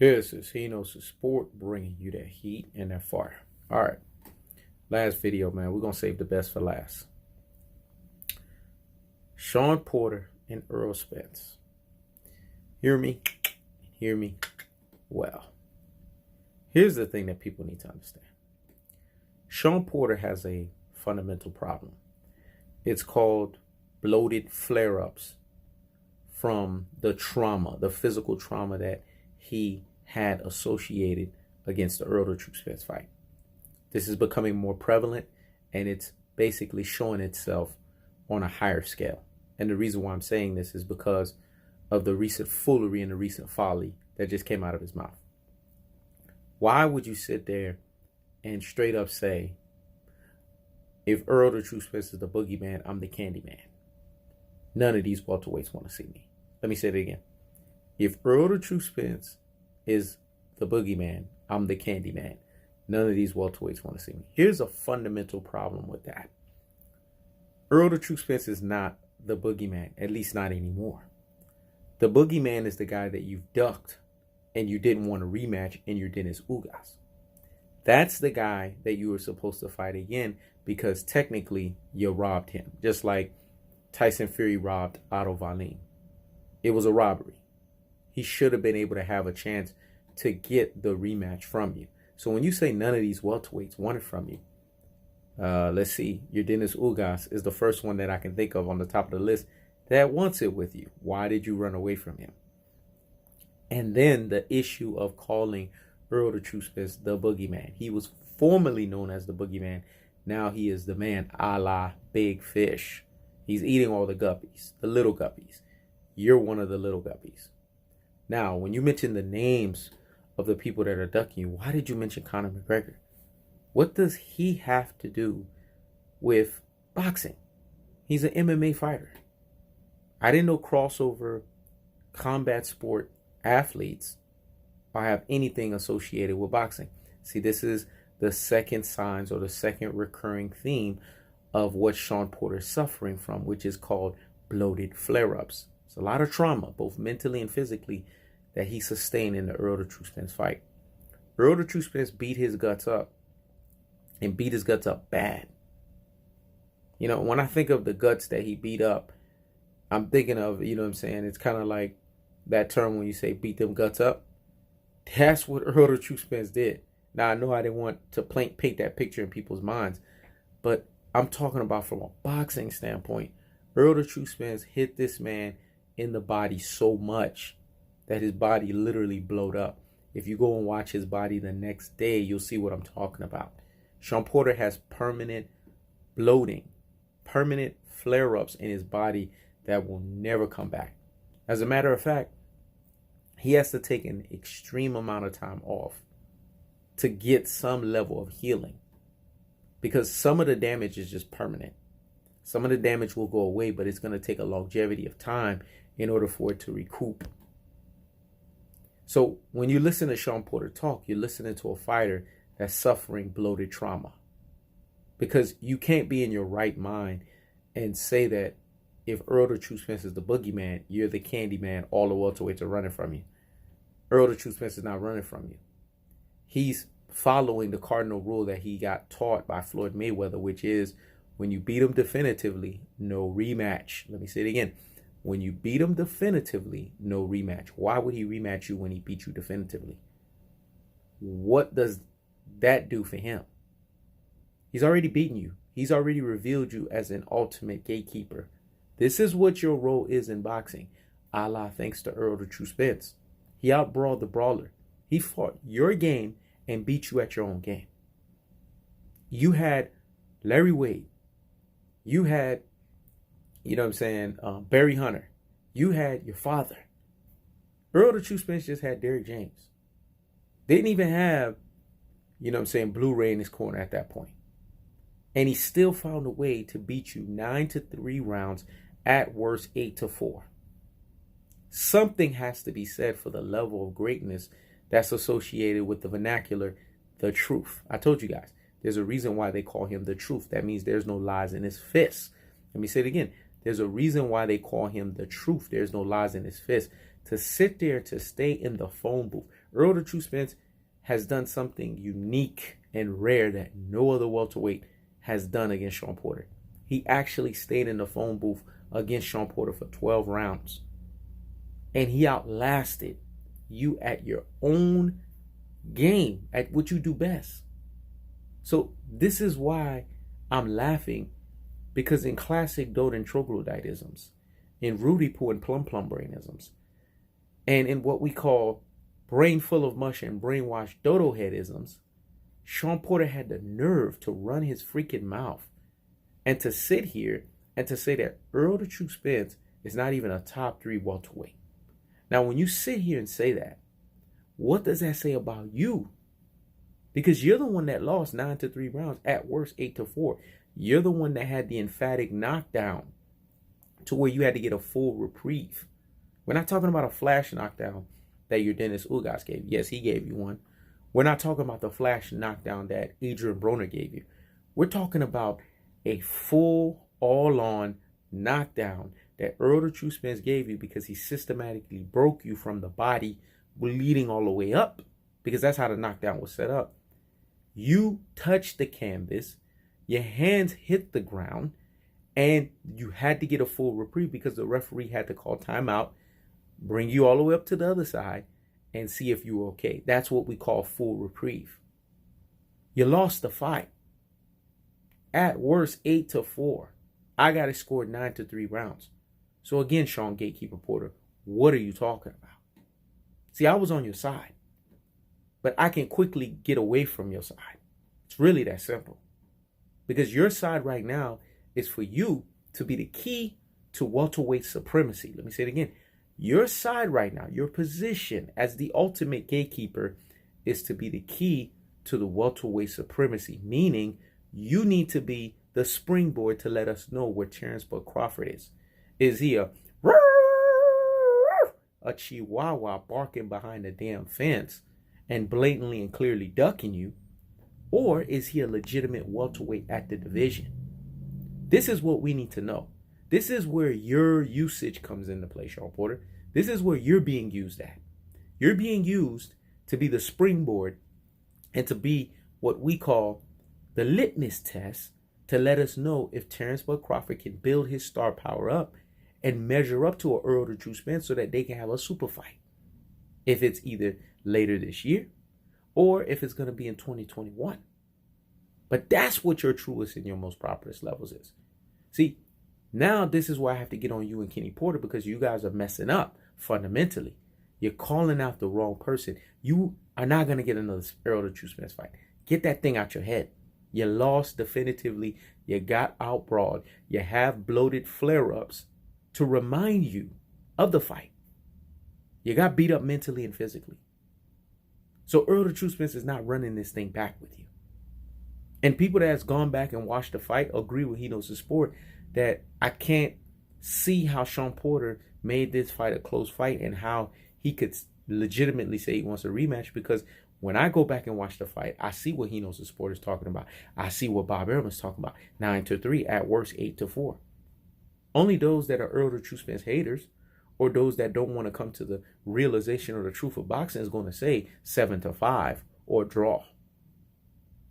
This is Hino's Sport bringing you that heat and that fire. All right. Last video, man. We're going to save the best for last. Shawn Porter and Errol Spence. Hear me? Hear me? Well, here's the thing that people need to understand. Shawn Porter has a fundamental problem. It's called bloated flare-ups from the trauma, the physical trauma that he had associated against the Errol Spence fight. This is becoming more prevalent, and it's basically showing itself on a higher scale. And the reason why I'm saying this is because of the recent foolery and the recent folly that just came out of his mouth. Why would you sit there and straight up say, if Errol Spence is the boogeyman, I'm the Candyman? None of these welterweights want to see me. Let me say it again. If Errol Spence is the boogeyman, I'm the Candyman. None of these welterweights want to see me. Here's a fundamental problem with that. Errol Spence is not the boogeyman, at least not anymore. The boogeyman is the guy that you've ducked and you didn't want to rematch in your Dennis Ugas. That's the guy that you were supposed to fight again because technically you robbed him. Just like Tyson Fury robbed Otto Wallin. It was a robbery. He should have been able to have a chance to get the rematch from you. So when you say none of these welterweights want it from you, let's see, your Dennis Ugas is the first one that I can think of on the top of the list that wants it with you. Why did you run away from him? And then the issue of calling Errol Spence the boogeyman. He was formerly known as the boogeyman. Now he is the man, a la Big Fish. He's eating all the guppies, the little guppies. You're one of the little guppies. Now, when you mention the names of the people that are ducking you, why did you mention Conor McGregor? What does he have to do with boxing? He's an MMA fighter. I didn't know crossover combat sport athletes or have anything associated with boxing. See, this is the second signs or the second recurring theme of what Shawn Porter is suffering from, which is called bloated flare-ups. It's a lot of trauma, both mentally and physically, that he sustained in the Errol Spence fight. Errol Spence beat his guts up and beat his guts up bad. You know, when I think of the guts that he beat up, I'm thinking of, you know what I'm saying, it's kind of like that term when you say beat them guts up. That's what Errol Spence did. Now, I know I didn't want to paint that picture in people's minds, but I'm talking about from a boxing standpoint. Errol Spence hit this man in the body so much that his body literally blowed up. If you go and watch his body the next day, you'll see what I'm talking about. Shawn Porter has permanent bloating, permanent flare-ups in his body that will never come back. As a matter of fact, he has to take an extreme amount of time off to get some level of healing, because some of the damage is just permanent. Some of the damage will go away, but it's going to take a longevity of time in order for it to recoup. So when you listen to Shawn Porter talk, you're listening to a fighter that's suffering bloated trauma, because you can't be in your right mind and say that if Errol Spence is the boogeyman, you're the Candyman, all the welterweights are running from you. Errol Spence is not running from you. He's following the cardinal rule that he got taught by Floyd Mayweather, which is when you beat him definitively, no rematch. Let me say it again. When you beat him definitively, no rematch. Why would he rematch you when he beat you definitively? What does that do for him? He's already beaten you. He's already revealed you as an ultimate gatekeeper. This is what your role is in boxing, a la thanks to Errol Spence. He outbrawled the brawler. He fought your game and beat you at your own game. You had Larry Wade. You had, you know what I'm saying, Barry Hunter. You had your father. Errol Spence just had Derrick James. Didn't even have, you know what I'm saying, Blu-ray in his corner at that point. And he still found a way to beat you 9-3 rounds, at worst 8-4. Something has to be said for the level of greatness that's associated with the vernacular, the truth. I told you guys, there's a reason why they call him the truth. That means there's no lies in his fist. Let me say it again. There's a reason why they call him the truth. There's no lies in his fist. to sit there to stay in the phone booth. Errol the True Spence has done something unique and rare that no other welterweight has done against Shawn Porter. He actually stayed in the phone booth against Shawn Porter for 12 rounds. And he outlasted you at your own game, at what you do best. So this is why I'm laughing, because in classic Dode and troglodytisms, in Rudy Poo and Plum Plum brainisms, and in what we call brain full of mush and brainwashed dodo headisms, Shawn Porter had the nerve to run his freaking mouth and to sit here and to say that Errol the True Spence is not even a top 3 welterweight. Now, when you sit here and say that, what does that say about you? Because you're the one that lost 9-3 rounds, at worst 8-4. You're the one that had the emphatic knockdown to where you had to get a full reprieve. We're not talking about a flash knockdown that your Dennis Ugas gave. Yes, he gave you one. We're not talking about the flash knockdown that Adrian Broner gave you. We're talking about a full, all-on knockdown that Errol the True Spence gave you because he systematically broke you from the body, bleeding all the way up, because that's how the knockdown was set up. You touched the canvas, your hands hit the ground, and you had to get a full reprieve because the referee had to call timeout, bring you all the way up to the other side, and see if you were okay. That's what we call full reprieve. You lost the fight. At worst, 8-4. I got it scored 9-3 rounds. So again, Shawn Gatekeeper Porter, what are you talking about? See, I was on your side, but I can quickly get away from your side. It's really that simple. Because your side right now is for you to be the key to welterweight supremacy. Let me say it again. Your side right now, your position as the ultimate gatekeeper, is to be the key to the welterweight supremacy, meaning you need to be the springboard to let us know where Terence Crawford is. Is he a chihuahua barking behind the damn fence and blatantly and clearly ducking you? Or is he a legitimate welterweight at the division? This is what we need to know. This is where your usage comes into play, Shawn Porter. This is where you're being used at. You're being used to be the springboard and to be what we call the litmus test to let us know if Terence Crawford can build his star power up and measure up to a Errol the True Spence so that they can have a super fight. If it's either later this year or if it's going to be in 2021. But that's what your truest and your most properest levels is. See, now this is why I have to get on you and Kenny Porter, because you guys are messing up fundamentally. You're calling out the wrong person. You are not going to get another Errol the True Spence fight. Get that thing out your head. You lost definitively. You got outbrawled. You have bloated flare-ups to remind you of the fight. You got beat up mentally and physically. So Errol the True Spence is not running this thing back with you. And people that has gone back and watched the fight agree with He Knows the Sport that I can't see how Shawn Porter made this fight a close fight and how he could legitimately say he wants a rematch, because when I go back and watch the fight, I see what He Knows the Sport is talking about. I see what Bob Arum is talking about. 9-3, at worst 8-4. Only those that are Errol the True Spence haters, or those that don't want to come to the realization or the truth of boxing, is going to say 7-5 or draw.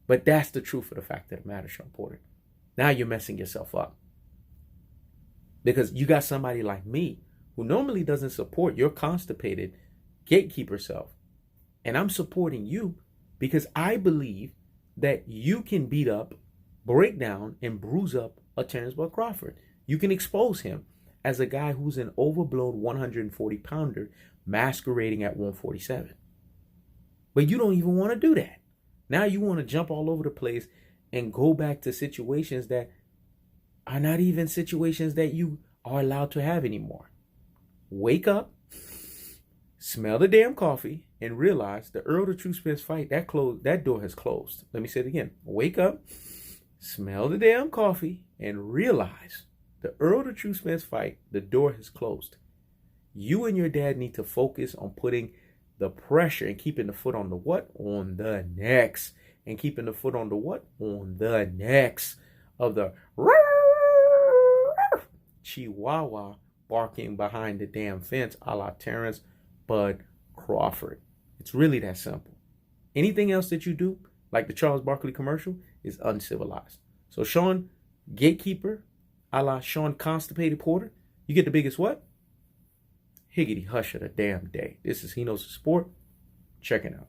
But that's the truth of the fact of the matter, Shawn Porter. Now you're messing yourself up. Because you got somebody like me who normally doesn't support your constipated gatekeeper self. And I'm supporting you because I believe that you can beat up, break down, and bruise up a Terence Crawford. You can expose him as a guy who's an overblown 140-pounder masquerading at 147. But you don't even want to do that. Now you want to jump all over the place and go back to situations that are not even situations that you are allowed to have anymore. Wake up, smell the damn coffee, and realize the Errol the True Spence fight, that door has closed. Let me say it again. Wake up, smell the damn coffee, and realize the Errol the True Spence fight, the door has closed. You and your dad need to focus on putting the pressure and keeping the foot on the what? On the necks. And keeping the foot on the what? On the necks of the chihuahua barking behind the damn fence a la Terence Crawford. It's really that simple. Anything else that you do, like the Charles Barkley commercial, is uncivilized. So Shawn, Gatekeeper, a la Shawn Constipated Porter, you get the biggest what? Higgity hush of the damn day. This is He Knows the Sport. Check it out.